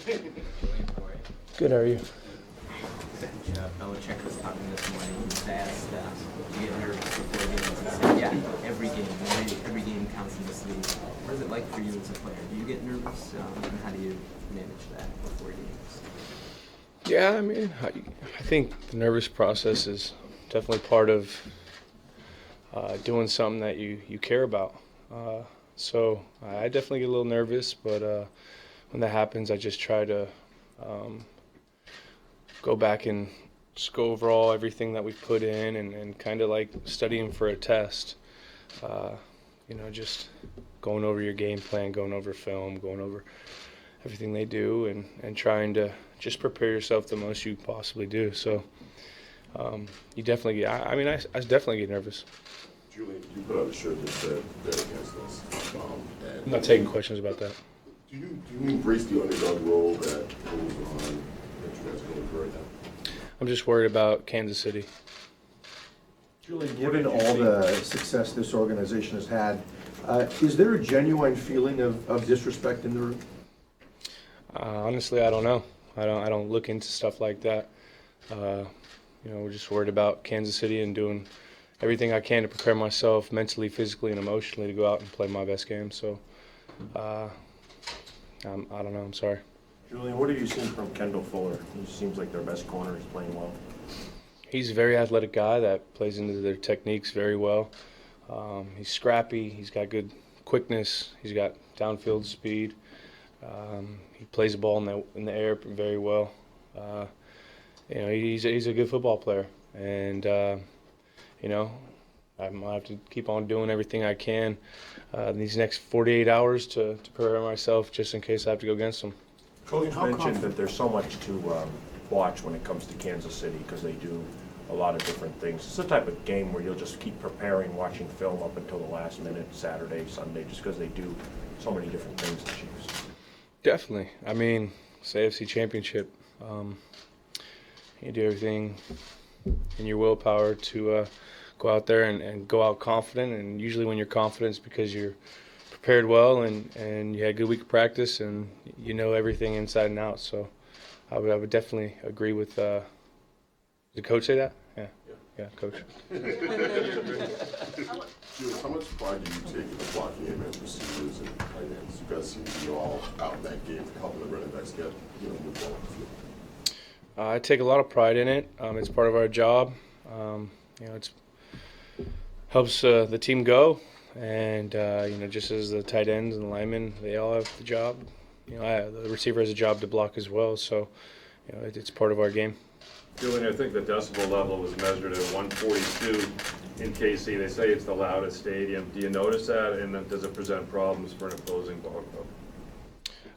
Julian, how are you? Good, how are you? Belichick was talking this morning. He was asked, do you get nervous before games? He said, yeah, every game. Every game counts in this league. What is it like for you as a player? Do you get nervous? And how do you manage that before games? Yeah, I mean, I think the nervous process is definitely part of doing something that you care about. So I definitely get a little nervous, but when that happens, I just try to go back and just go over everything that we've put in and kind of like studying for a test. Just going over your game plan, going over film, going over everything they do and trying to just prepare yourself the most you possibly do. So you definitely get, I definitely get nervous. Julian, you put out a shirt that said bet against us. I'm not taking questions about that. Do you embrace the underdog role that goes on that you guys are going through right now? I'm just worried about Kansas City. Julian, given all the success this organization has had, is there a genuine feeling of disrespect in the room? Honestly, I don't know. I don't look into stuff like that. We're just worried about Kansas City and doing everything I can to prepare myself mentally, physically, and emotionally to go out and play my best game. So, I don't know. I'm sorry. Julian, what have you seen from Kendall Fuller? He seems like their best corner. He's playing well. He's a very athletic guy that plays into their techniques very well. He's scrappy. He's got good quickness. He's got downfield speed. He plays the ball in the air very well. He's a good football player, and I'm gonna have to keep on doing everything I can these next 48 hours to prepare myself just in case I have to go against him. Coach mentioned that there's so much to watch when it comes to Kansas City because they do a lot of different things. It's the type of game where you'll just keep preparing, watching film up until the last minute, Saturday, Sunday, just because they do so many different things, the Chiefs. Definitely. I mean, it's the AFC Championship. You do everything in your willpower to go out there and go out confident. And usually when you're confident, it's because you're prepared well and you had a good week of practice and you know everything inside and out. So I would definitely agree with. Did the coach say that? Yeah, coach. Julian, how much pride do you take in the blocking game as receivers and tight ends? You guys seem to be all out in that game, helping the running backs get move ball on the field. I take a lot of pride in it. It's part of our job. It's helps the team go, and just as the tight ends and the linemen, they all have the job. The receiver has a job to block as well. So, it's part of our game. Julian, I think the decibel level was measured at 142 in KC. They say it's the loudest stadium. Do you notice that, and then does it present problems for an opposing ball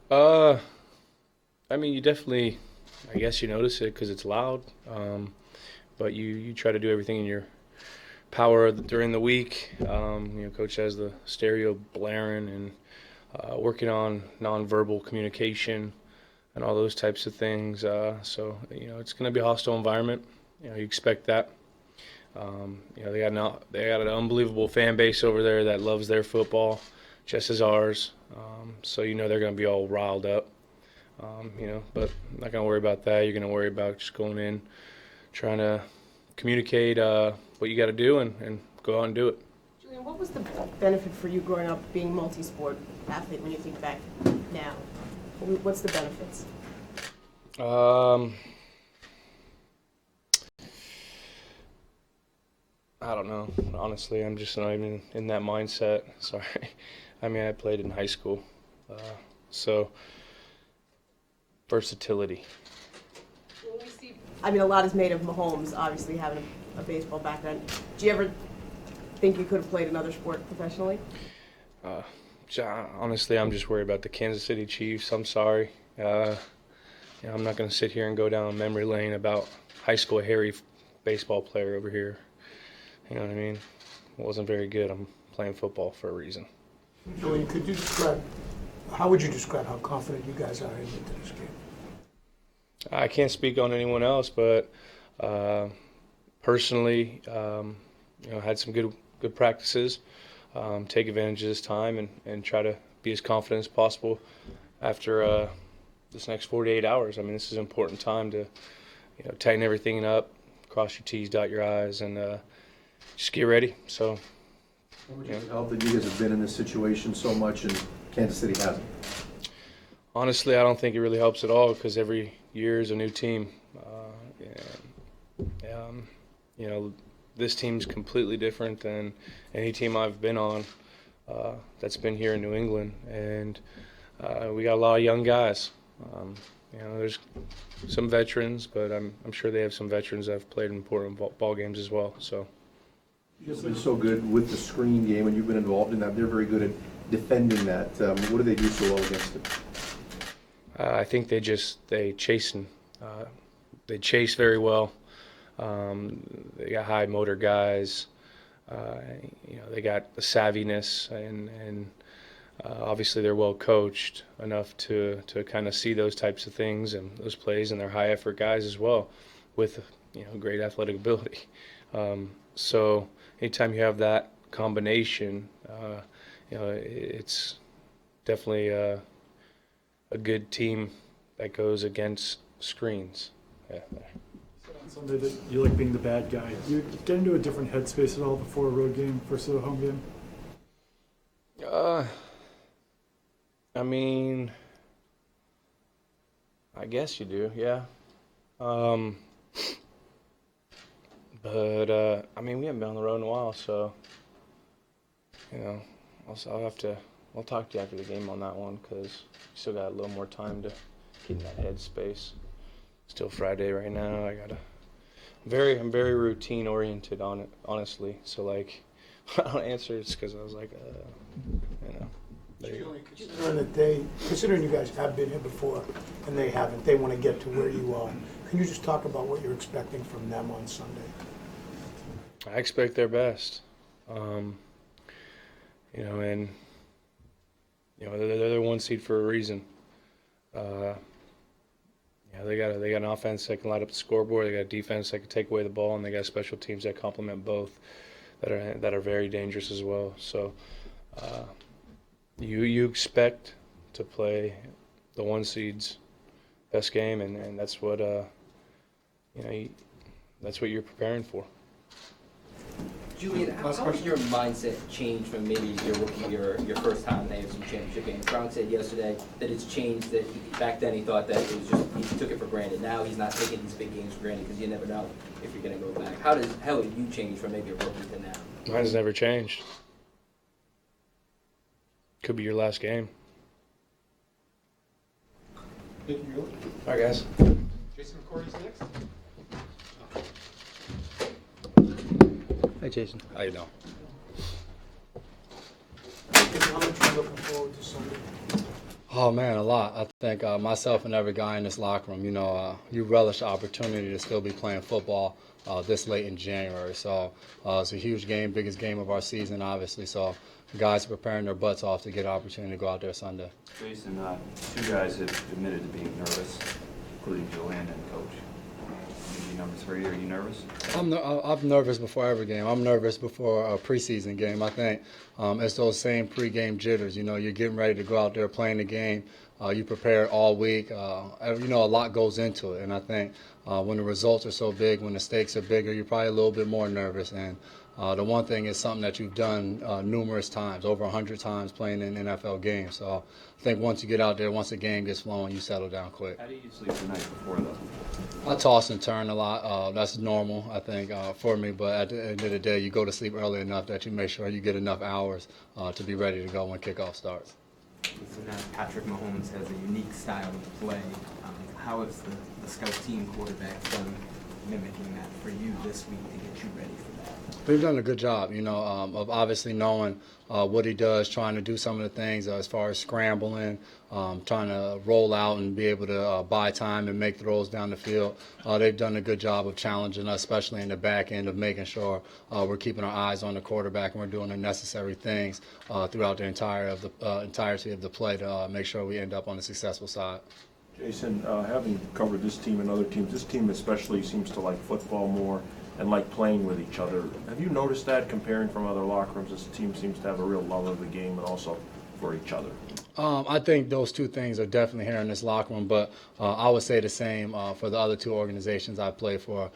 club? You definitely, I guess you notice it because it's loud, but you try to do everything in your power during the week. Coach has the stereo blaring and working on nonverbal communication and all those types of things. So it's going to be a hostile environment. You expect that. They got an unbelievable fan base over there that loves their football, just as ours. So they're going to be all riled up. But I'm not going to worry about that. You're going to worry about just going in, trying to communicate what you got to do and go out and do it. Julian, what was the benefit for you growing up being a multi-sport athlete when you think back now? What's the benefits? I don't know. Honestly, I'm just not even in that mindset. Sorry. I played in high school. So, versatility. A lot is made of Mahomes, obviously, having a baseball background. Do you ever think you could have played another sport professionally? Honestly, I'm just worried about the Kansas City Chiefs. I'm sorry. I'm not going to sit here and go down memory lane about high school Harry baseball player over here. You know what I mean? It wasn't very good. I'm playing football for a reason. Julian, how would you describe how confident you guys are heading into this game? I can't speak on anyone else, but personally, had some good practices. Take advantage of this time and try to be as confident as possible after this next 48 hours. I mean, this is an important time to tighten everything up, cross your T's, dot your I's, and just get ready. So. How much does it help that you guys have been in this situation so much and Kansas City hasn't? Honestly, I don't think it really helps at all because every year is a new team. This team's completely different than any team I've been on that's been here in New England, and we got a lot of young guys. There's some veterans, but I'm sure they have some veterans that have played important ball games as well. So. You guys have been so good with the screen game, and you've been involved in that. They're very good at defending that. What do they do so well against it? I think they chase very well. They got high motor guys. They got the savviness, and obviously they're well coached enough to kind of see those types of things and those plays, and they're high effort guys as well, with great athletic ability. So anytime you have that combination, it's definitely a good team that goes against screens. Yeah. On Sunday that you like being the bad guy. Do you get into a different headspace at all before a road game versus a home game? I mean, I guess you do, yeah. But I mean, we haven't been on the road in a while, so I'll talk to you after the game on that one because we still got a little more time to get in that headspace. Still Friday right now. I'm very routine oriented on it, honestly. So like, I don't answer it's because I was like, Considering you guys have been here before and they haven't, they want to get to where you are. Can you just talk about what you're expecting from them on Sunday? I expect their best. They're the one seed for a reason. They got an offense that can light up the scoreboard. They got a defense that can take away the ball, and they got special teams that complement both, that are very dangerous as well. So, you expect to play the one seed's best game, and that's what that's what you're preparing for. Julian, how has your mindset changed from maybe your first time in the AFC Championship game? Brown said yesterday that it's changed, that back then he thought that it was just, he took it for granted. Now he's not taking these big games for granted because you never know if you're going to go back. How have you changed from maybe a rookie to now? Mine's never changed. Could be your last game. Thank you. All right, guys. Jason McCourty's next. Hey, Jason. How you doing? How much are you looking forward to Sunday? Oh, man, a lot. I think myself and every guy in this locker room, you relish the opportunity to still be playing football this late in January. So it's a huge game, biggest game of our season, obviously. So guys are preparing their butts off to get an opportunity to go out there Sunday. Jason, two guys have admitted to being nervous, including Julian and Coach. Number 3, are you nervous? I'm nervous before every game. I'm nervous before a preseason game. I think it's those same pregame jitters. You're getting ready to go out there playing the game. You prepare all week. A lot goes into it. And I think when the results are so big, when the stakes are bigger, you're probably a little bit more nervous. And the one thing is something that you've done numerous times, over 100 times playing in NFL games. So I think once you get out there, once the game gets flowing, you settle down quick. How do you sleep the night before, though? I toss and turn a lot. That's normal, I think, for me. But at the end of the day, you go to sleep early enough that you make sure you get enough hours to be ready to go when kickoff starts. Listen, Patrick Mahomes has a unique style of play. How has the scout team quarterbacks done mimicking that for you this week to get you ready for that? We've done a good job, of obviously knowing what he does, trying to do some of the things as far as scrambling, trying to roll out and be able to buy time and make throws down the field. They've done a good job of challenging us, especially in the back end, of making sure we're keeping our eyes on the quarterback and we're doing the necessary things throughout the entirety of the play to make sure we end up on the successful side. Jason, having covered this team and other teams, this team especially seems to like football more and like playing with each other. Have you noticed that comparing from other locker rooms? This team seems to have a real love of the game and also for each other? I think those two things are definitely here in this locker room, but I would say the same for the other two organizations I play for.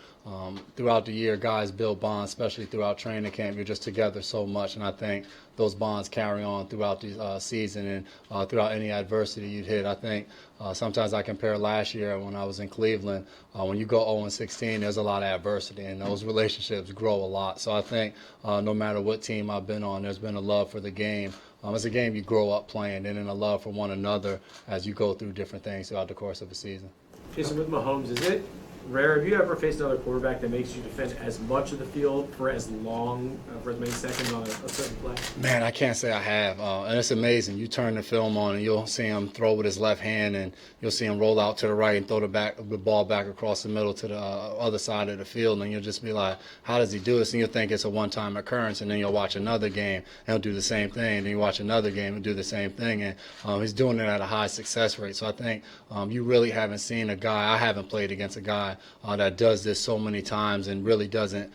Throughout the year, guys build bonds, especially throughout training camp. You're just together so much, and I think those bonds carry on throughout the season and throughout any adversity you'd hit. I think sometimes I compare last year when I was in Cleveland. When you go 0-16, there's a lot of adversity, and those relationships grow a lot. So I think no matter what team I've been on, there's been a love for the game. It's a game you grow up playing, and then a love for one another as you go through different things throughout the course of a season. Jason, with Mahomes, is it rare? Have you ever faced another quarterback that makes you defend as much of the field for as long, for as many seconds on a certain play? Man, I can't say I have. And it's amazing. You turn the film on and you'll see him throw with his left hand, and you'll see him roll out to the right and throw the ball back across the middle to the other side of the field. And you'll just be like, how does he do this? And you'll think it's a one-time occurrence. And then you'll watch another game and he'll do the same thing. And then you watch another game and do the same thing. And he's doing it at a high success rate. So I think you really haven't seen a guy, I haven't played against a guy that does this so many times and really doesn't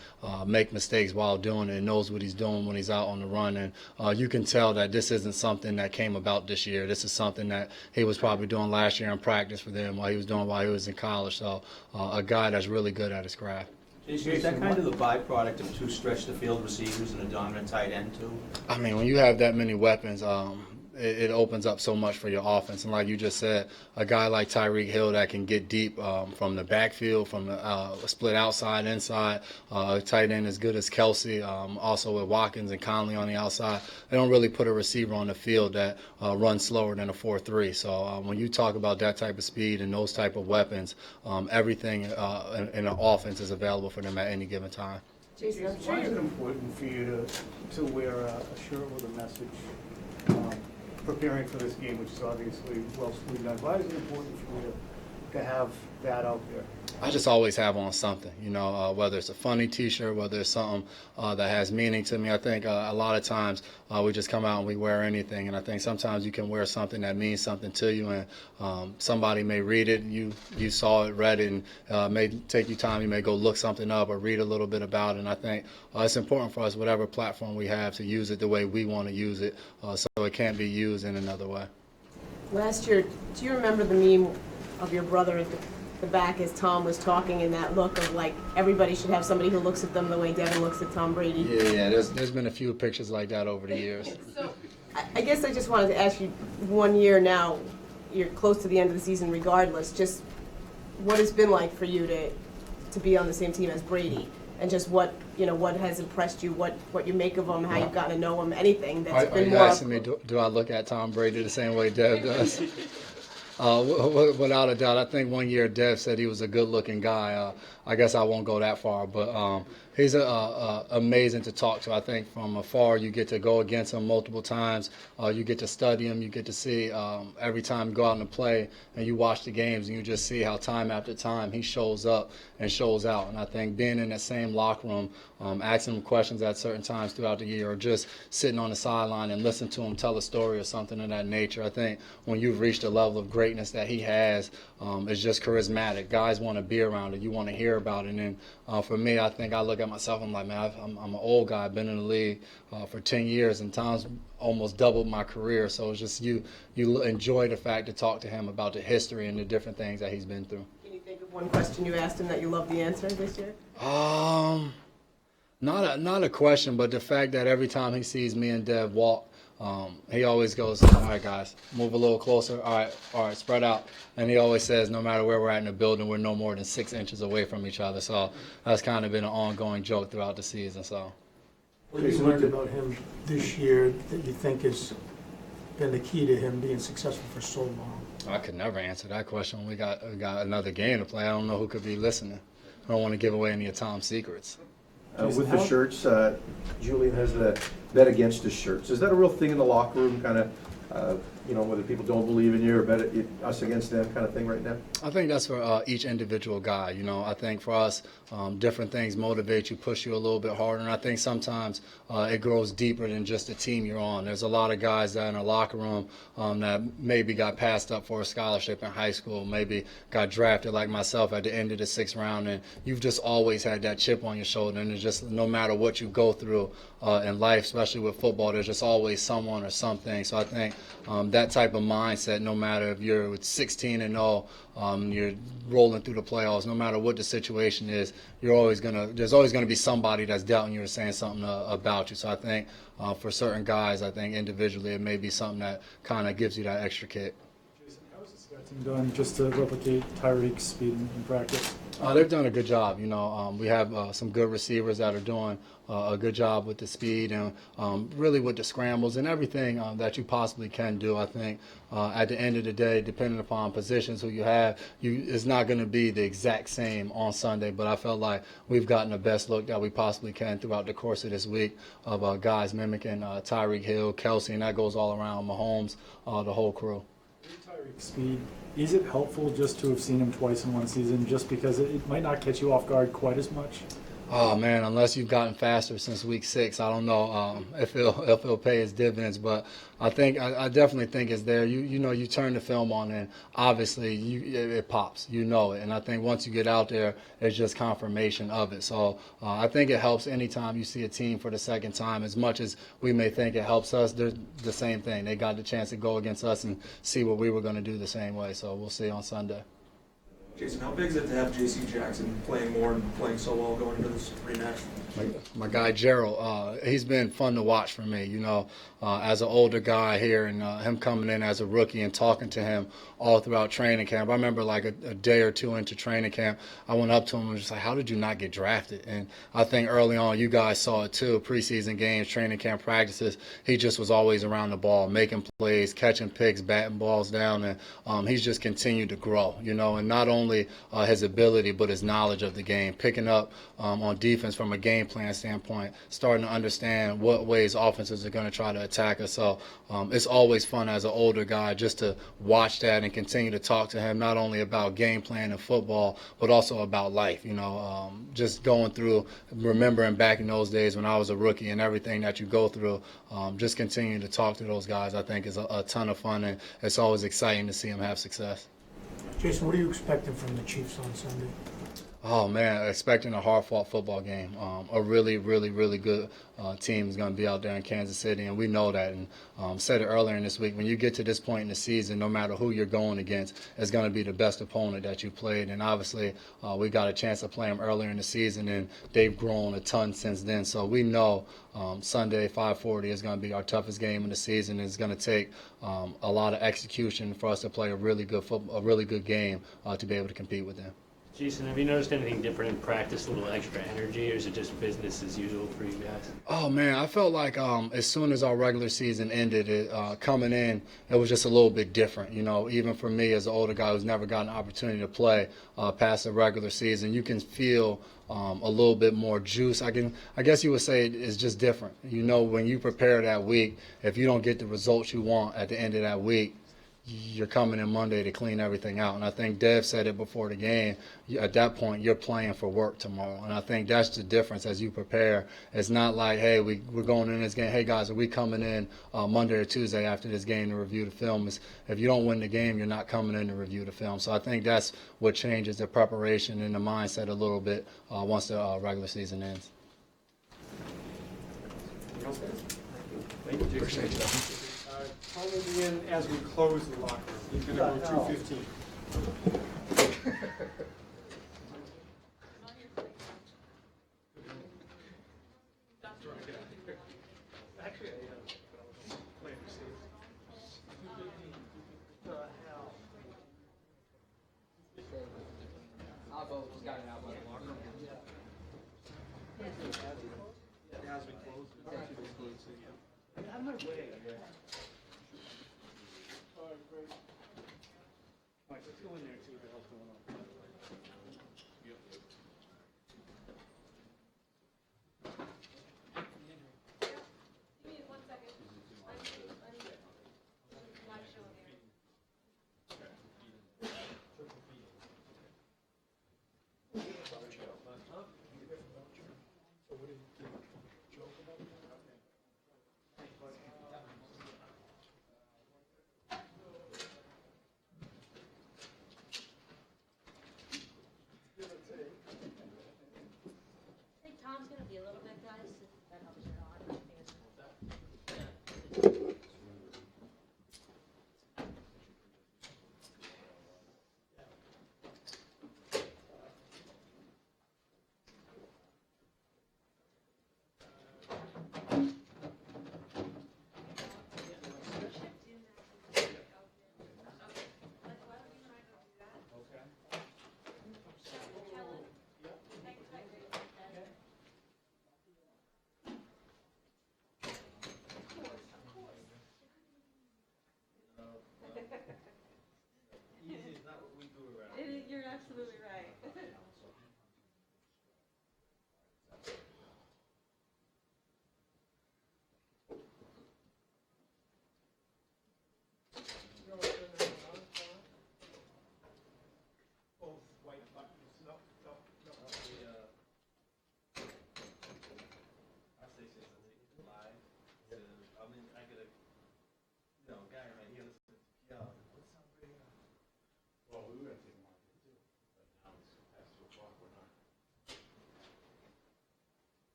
make mistakes while doing it and knows what he's doing when he's out on the run. And you can tell that this isn't something that came about this year. This is something that he was probably doing last year in practice for them, while he was in college. So a guy that's really good at his craft. Jason, is that kind of the byproduct of two stretch-the-field receivers and a dominant tight end, too? I mean, when you have that many weapons, it opens up so much for your offense. And like you just said, a guy like Tyreek Hill that can get deep from the backfield, from the split outside, inside, tight end as good as Kelsey, also with Watkins and Conley on the outside. They don't really put a receiver on the field that runs slower than a 4.3. So when you talk about that type of speed and those type of weapons, everything in the offense is available for them at any given time. Jason, I'm sure Why is it you're important for you to wear a shirt with a message preparing for this game, which is obviously well screened? Why is it important for you to have that out there? I just always have on something, whether it's a funny T-shirt, whether it's something that has meaning to me. I think a lot of times we just come out and we wear anything, and I think sometimes you can wear something that means something to you, and somebody may read it, and you saw it, read it, and may take you time. You may go look something up or read a little bit about it, and I think it's important for us, whatever platform we have, to use it the way we want to use it, so it can't be used in another way. Last year, do you remember the meme of your brother at the back as Tom was talking, and that look of like everybody should have somebody who looks at them the way Devin looks at Tom Brady? Yeah. There's been a few pictures like that over the years. So I guess I just wanted to ask you, 1 year now, you're close to the end of the season regardless, just what it's been like for you to be on the same team as Brady, and just what has impressed you, what you make of him, how you've gotten to know him, anything that's Are been you more. asking me, do I look at Tom Brady the same way Dev does? Without a doubt, I think 1 year Dev said he was a good-looking guy. I guess I won't go that far, but he's amazing to talk to. I think from afar you get to go against him multiple times. You get to study him. You get to see every time you go out and play, and you watch the games, and you just see how time after time he shows up and shows out. And I think being in that same locker room, asking him questions at certain times throughout the year, or just sitting on the sideline and listening to him tell a story or something of that nature, I think when you've reached a level of greatness that he has, it's just charismatic. Guys want to be around it. You want to hear about it. And for me, I think I look at myself, I'm like, man, I'm an old guy. I've been in the league for 10 years, and Tom's almost doubled my career. So it's just you enjoy the fact to talk to him about the history and the different things that he's been through. Can you think of one question you asked him that you love the answer this year? Not a question, but the fact that every time he sees me and Dev walk, he always goes, all right, guys, move a little closer. All right, spread out. And he always says, no matter where we're at in the building, we're no more than 6 inches away from each other. So that's kind of been an ongoing joke throughout the season. So, What have you learned about him this year that you think has been the key to him being successful for so long? I could never answer that question. We got another game to play. I don't know who could be listening. I don't want to give away any of Tom's secrets. With the shirts, Julian has the bet against his shirts. Is that a real thing in the locker room, kind of whether people don't believe in you or bet us against them kind of thing right now? I think that's for each individual guy. I think for us, different things motivate you, push you a little bit harder. And I think sometimes it grows deeper than just the team you're on. There's a lot of guys that in a locker room that maybe got passed up for a scholarship in high school, maybe got drafted like myself at the end of the 6th round. And you've just always had that chip on your shoulder. And it's just no matter what you go through in life, especially with football, there's just always someone or something. So I think that type of mindset, no matter if you're 16-0, you're rolling through the playoffs, no matter what the situation is, there's always gonna be somebody that's doubting you or saying something about you. So I think for certain guys, I think individually it may be something that kind of gives you that extra kick. Jason, how is the scout team done just to replicate Tyreek's speed in practice? They've done a good job. We have some good receivers that are doing a good job with the speed and really with the scrambles and everything that you possibly can do. I think at the end of the day, depending upon positions who you have, it's not going to be the exact same on Sunday. But I felt like we've gotten the best look that we possibly can throughout the course of this week of guys mimicking Tyreek Hill, Kelsey, and that goes all around Mahomes, the whole crew. Tyreek's speed, is it helpful just to have seen him twice in one season just because it might not catch you off guard quite as much? Oh man, unless you've gotten faster since week 6, I don't know if it'll pay its dividends. But I definitely think it's there. You turn the film on and obviously it pops. You know it, and I think once you get out there, it's just confirmation of it. So I think it helps anytime you see a team for the second time. As much as we may think it helps us, they're the same thing. They got the chance to go against us and see what we were going to do the same way. So we'll see on Sunday. Jason, how big is it to have J.C. Jackson playing more and playing so well going into this rematch? My guy Gerald, he's been fun to watch for me. As an older guy here and him coming in as a rookie and talking to him all throughout training camp. I remember like a day or two into training camp, I went up to him and was just like, "How did you not get drafted?" And I think early on, you guys saw it too. Preseason games, training camp practices, he just was always around the ball, making plays, catching picks, batting balls down, and he's just continued to grow. And not only his ability but his knowledge of the game, picking up on defense from a game plan standpoint, starting to understand what ways offenses are going to try to attack us. So it's always fun as an older guy just to watch that and continue to talk to him, not only about game plan and football, but also about life. Just going through, remembering back in those days when I was a rookie and everything that you go through, just continuing to talk to those guys, I think is a ton of fun, and it's always exciting to see them have success. Jason, what are you expecting from the Chiefs on Sunday? Oh man, expecting a hard-fought football game. A really, really, really good team is going to be out there in Kansas City, and we know that. And said it earlier in this week, when you get to this point in the season, no matter who you're going against, it's going to be the best opponent that you played. And obviously, we got a chance to play them earlier in the season, and they've grown a ton since then. So we know Sunday 5:40 is going to be our toughest game of the season. It's going to take a lot of execution for us to play a really good game to be able to compete with them. Jason, have you noticed anything different in practice, a little extra energy, or is it just business as usual for you guys? Oh, man, I felt like as soon as our regular season ended, coming in, it was just a little bit different. Even for me as an older guy who's never gotten an opportunity to play past the regular season, you can feel a little bit more juice. I guess you would say it's just different. When you prepare that week, if you don't get the results you want at the end of that week, you're coming in Monday to clean everything out. And I think Dev said it before the game. At that point, you're playing for work tomorrow. And I think that's the difference as you prepare. It's not like, hey, we're going in this game. Hey, guys, are we coming in Monday or Tuesday after this game to review the film? If you don't win the game, you're not coming in to review the film. So I think that's what changes the preparation and the mindset a little bit once the regular season ends. Thank you, Jason. Time will begin as we close the locker room. You're going to go 2:15. I'm not way. All right, great. All right, let's go in there and see what the hell's going on.